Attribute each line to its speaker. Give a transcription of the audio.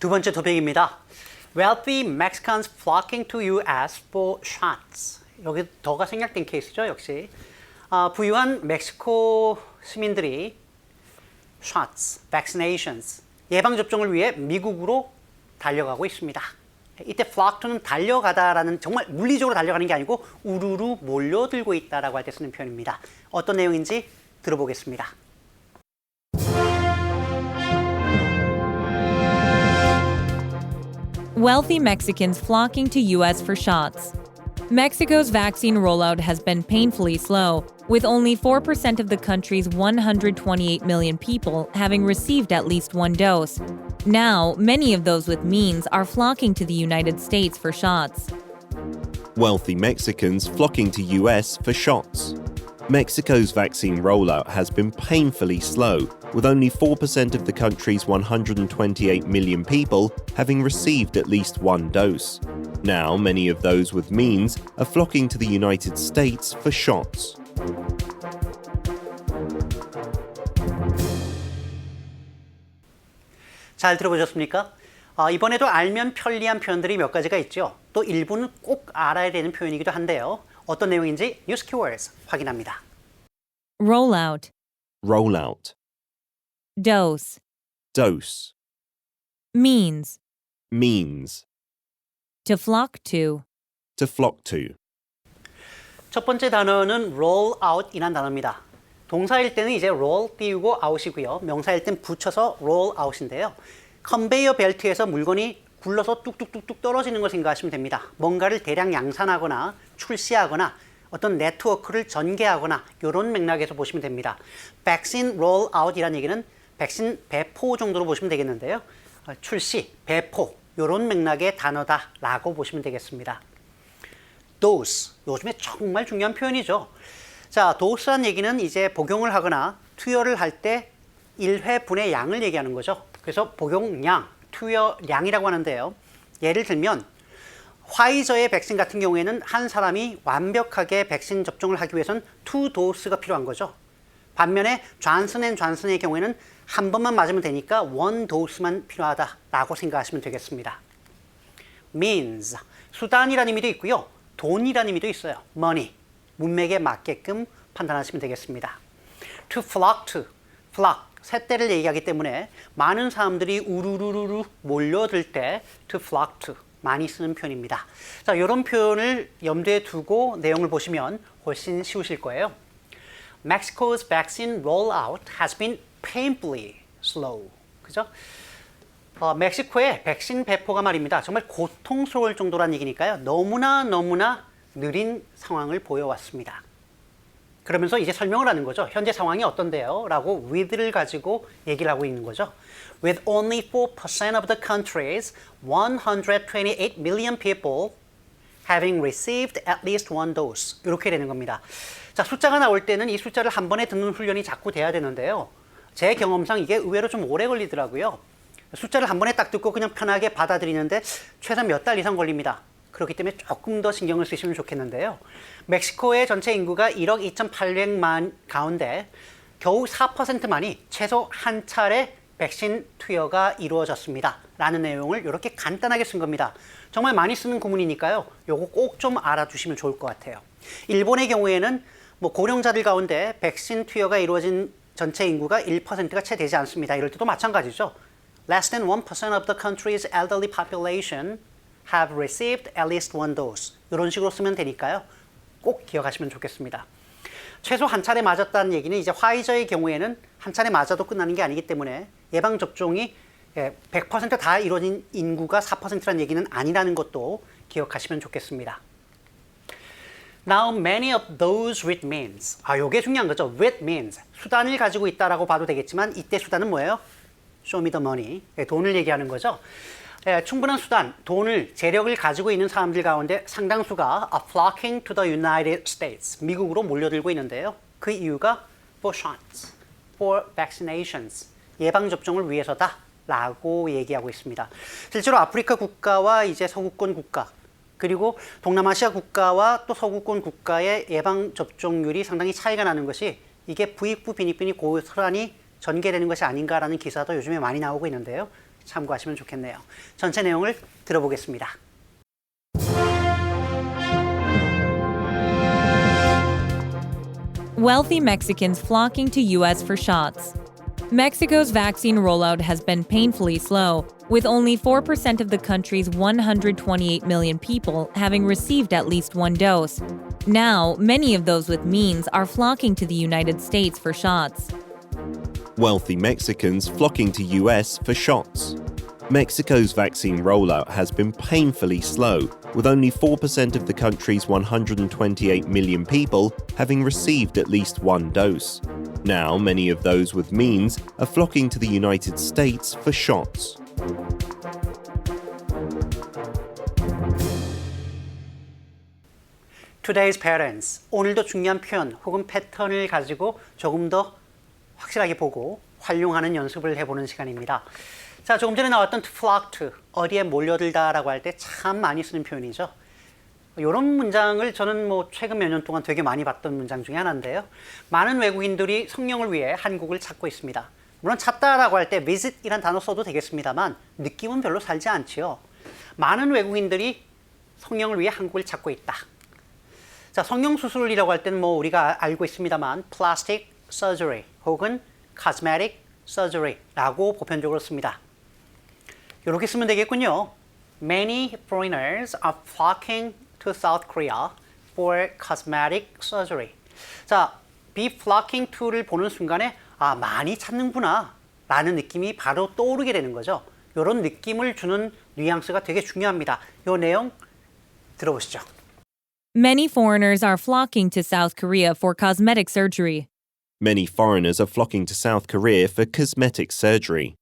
Speaker 1: 두 번째 토픽입니다. Wealthy Mexicans flocking to U.S. for shots. 여기 더가 생략된 케이스죠, 역시. 부유한 멕시코 시민들이 shots, vaccinations, 예방접종을 위해 미국으로 달려가고 있습니다. 이때 flock to는 달려가다라는 정말 물리적으로 달려가는 게 아니고 우르르 몰려들고 있다라고 할 때 쓰는 표현입니다. 어떤 내용인지 들어보겠습니다.
Speaker 2: Wealthy Mexicans flocking to U.S. for shots. Mexico's vaccine rollout has been painfully slow, with only 4% of the country's 128 million people having received at least one dose. Now, many of those with means are flocking to the United States for shots.
Speaker 3: Wealthy Mexicans flocking to US for shots. Mexico's vaccine rollout has been painfully slow, with only 4% of the country's 128 million people having received at least one dose. Now, many of those with means are flocking to the United States for shots.
Speaker 1: 잘 들어보셨습니까? 이번에도 알면 편리한 표현들이 몇 가지가 있죠. 또 일부는 꼭 알아야 되는 표현이기도 한데요. 어떤 내용인지 뉴스 키워드스 확인합니다.
Speaker 2: Rollout,
Speaker 3: Rollout.
Speaker 2: dose,
Speaker 3: Dose.
Speaker 2: means,
Speaker 3: Means.
Speaker 2: to flock to.
Speaker 3: To flock to.
Speaker 1: 첫 번째 단어는 roll out이란 단어입니다. 동사일 때는 이제 roll 띄우고 out이고요. 명사일 땐 붙여서 roll out인데요. 컨베이어 벨트에서 물건이 굴러서 뚝뚝뚝뚝 떨어지는 걸 생각하시면 됩니다. 뭔가를 대량 양산하거나 출시하거나 어떤 네트워크를 전개하거나 이런 맥락에서 보시면 됩니다. 백신 rollout이라는 얘기는 백신 배포 정도로 보시면 되겠는데요. 출시, 배포 이런 맥락의 단어다라고 보시면 되겠습니다. dose, 요즘에 정말 중요한 표현이죠. 자, dose란 얘기는 이제 복용을 하거나 투여를 할 때 1회분의 양을 얘기하는 거죠. 그래서 복용량, 투여량이라고 하는데요. 예를 들면 화이저의 백신 같은 경우에는 한 사람이 완벽하게 백신 접종을 하기 위해서는 2도스가 필요한 거죠. 반면에 존슨앤존슨의 경우에는 한 번만 맞으면 되니까 1도스만 필요하다라고 생각하시면 되겠습니다. means, 수단이라는 의미도 있고요. 돈이라는 의미도 있어요. money, 문맥에 맞게끔 판단하시면 되겠습니다. to flock to, flock, 새떼를 얘기하기 때문에 많은 사람들이 우르르르 몰려들 때 to flock to, 많이 쓰는 표현입니다. 자, 이런 표현을 염두에 두고 내용을 보시면 훨씬 쉬우실 거예요. Mexico's vaccine rollout has been painfully slow. 그죠? 멕시코의 백신 배포가 말입니다. 정말 고통스러울 정도란 얘기니까요. 너무나 느린 상황을 보여왔습니다. 그러면서 이제 설명을 하는 거죠. 현재 상황이 어떤데요? 라고 with를 가지고 얘기를 하고 있는 거죠. With only 4% of the country's 128 million people having received at least one dose. 이렇게 되는 겁니다. 자, 숫자가 나올 때는 이 숫자를 한 번에 듣는 훈련이 자꾸 돼야 되는데요. 제 경험상 이게 의외로 좀 오래 걸리더라고요. 숫자를 한 번에 딱 듣고 그냥 편하게 받아들이는데 최소 몇 달 이상 걸립니다. 그렇기 때문에 조금 더 신경을 쓰시면 좋겠는데요. 멕시코의 전체 인구가 1억 2,800만 가운데 겨우 4%만이 최소 한 차례 백신 투여가 이루어졌습니다. 라는 내용을 이렇게 간단하게 쓴 겁니다. 정말 많이 쓰는 구문이니까요. 요거 꼭 좀 알아두시면 좋을 것 같아요. 일본의 경우에는 고령자들 가운데 백신 투여가 이루어진 전체 인구가 1%가 채 되지 않습니다. 이럴 때도 마찬가지죠. Less than 1% of the country's elderly population have received at least one dose. 이런 식으로 쓰면 되니까요. 꼭 기억하시면 좋겠습니다. 최소 한 차례 맞았다는 얘기는 이제 화이저의 경우에는 한 차례 맞아도 끝나는 게 아니기 때문에 예방접종이 100% 다 이루어진 인구가 4%라는 얘기는 아니라는 것도 기억하시면 좋겠습니다. Now many of those with means. 요게 중요한 거죠. with means. 수단을 가지고 있다라고 봐도 되겠지만 이때 수단은 뭐예요? Show me the money. 돈을 얘기하는 거죠. 충분한 수단, 돈을, 재력을 가지고 있는 사람들 가운데 상당수가 are flocking to the United States, 미국으로 몰려들고 있는데요. 그 이유가 for shots, for vaccinations, 예방접종을 위해서다 라고 얘기하고 있습니다. 실제로 아프리카 국가와 이제 서구권 국가, 그리고 동남아시아 국가와 또 서구권 국가의 예방접종률이 상당히 차이가 나는 것이 이게 부익부 빈익빈이 고스란히 전개되는 것이 아닌가라는 기사도 요즘에 많이 나오고 있는데요. 참고하시면 좋겠네요. 전체 내용을 들어보겠습니다.
Speaker 2: Wealthy Mexicans flocking to U.S. for shots. Mexico's vaccine rollout has been painfully slow, with only 4% of the country's 128 million people having received at least one dose. Now, many of those with means are flocking to the United States for shots.
Speaker 3: Wealthy Mexicans flocking to US for shots. Mexico's vaccine rollout has been painfully slow, with only 4% of the country's 128 million people having received at least one dose. Now, many of those with means are flocking to the United States for shots.
Speaker 1: Today's patterns. 오늘도 중요한 표현 혹은 패턴을 가지고 조금 더 확실하게 보고 활용하는 연습을 해보는 시간입니다. 자, 조금 전에 나왔던 to flock to, 어디에 몰려들다라고 할 때 참 많이 쓰는 표현이죠. 이런 문장을 저는 최근 몇 년 동안 되게 많이 봤던 문장 중에 하나인데요. 많은 외국인들이 성령을 위해 한국을 찾고 있습니다. 물론 찾다라고 할 때 visit이란 단어 써도 되겠습니다만 느낌은 별로 살지 않지요. 많은 외국인들이 성령을 위해 한국을 찾고 있다. 자, 성형 수술이라고 할 때는 우리가 알고 있습니다만 plastic surgery 혹은 cosmetic surgery라고 보편적으로 씁니다. 이렇게 쓰면 되겠군요. Many foreigners are flocking to South Korea for cosmetic surgery. 자, be flocking to를 보는 순간에 많이 찾는구나 라는 느낌이 바로 떠오르게 되는 거죠. 이런 느낌을 주는 뉘앙스가 되게 중요합니다. 이 내용 들어보시죠.
Speaker 2: Many foreigners are flocking to South Korea for cosmetic surgery.
Speaker 3: Many foreigners are flocking to South Korea for cosmetic surgery.